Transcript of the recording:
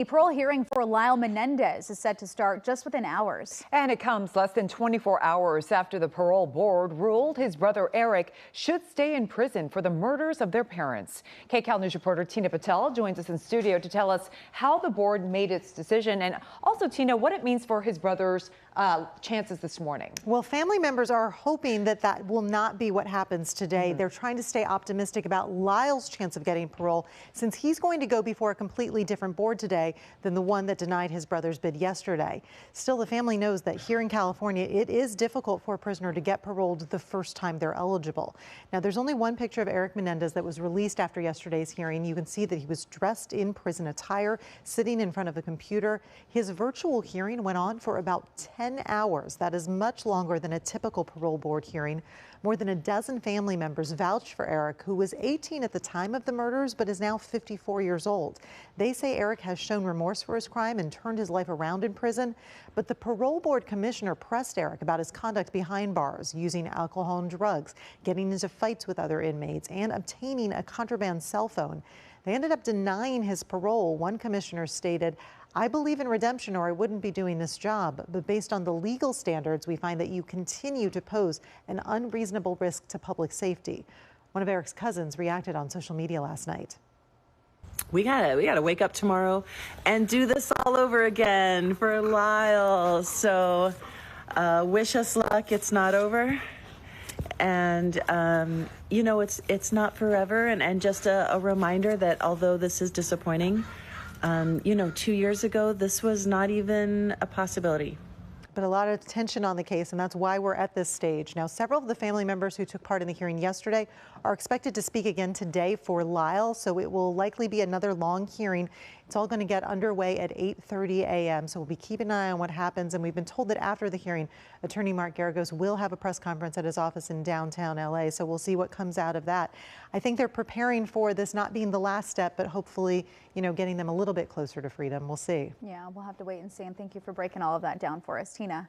A parole hearing for Lyle Menendez is set to start just within hours. And it comes less than 24 hours after the parole board ruled his brother Erik should stay in prison for the murders of their parents. KCAL News reporter Tina Patel joins us in studio to tell us how the board made its decision, and also, Tina, what it means for his brother's chances this morning. Well, family members are hoping that that will not be what happens today. They're trying to stay optimistic about Lyle's chance of getting parole, since he's going to go before a completely different board today than the one that denied his brother's bid yesterday. Still, the family knows that here in California, it is difficult for a prisoner to get paroled the first time they're eligible. Now, there's only one picture of Erik Menendez that was released after yesterday's hearing. You can see that he was dressed in prison attire, sitting in front of a computer. His virtual hearing went on for about 10 hours. That is much longer than a typical parole board hearing. More than a dozen family members vouched for Erik, who was 18 at the time of the murders, but is now 54 years old. They say Erik has shown remorse for his crime and turned his life around in prison. But the parole board commissioner pressed Erik about his conduct behind bars, using alcohol and drugs, getting into fights with other inmates, and obtaining a contraband cell phone. They ended up denying his parole. One commissioner stated, "I believe in redemption or I wouldn't be doing this job. But based on the legal standards, we find that you continue to pose an unreasonable risk to public safety." One of Erik's cousins reacted on social media last night. We gotta wake up tomorrow and do this all over again for Lyle. So wish us luck. It's not over. And, you know, it's not forever. And just a reminder that although this is disappointing, you know, 2 years ago, this was not even a possibility. But a lot of tension on the case, and that's why we're at this stage. Now, several of the family members who took part in the hearing yesterday are expected to speak again today for Lyle, so it will likely be another long hearing. It's all going to get underway at 8:30 a.m., so we'll be keeping an eye on what happens. And we've been told that after the hearing, Attorney Mark Garagos will have a press conference at his office in downtown LA, so we'll see what comes out of that. I think they're preparing for this not being the last step, but hopefully, you know, getting them a little bit closer to freedom. We'll see. Yeah, we'll have to wait and see. And thank you for breaking all of that down for us, Tina.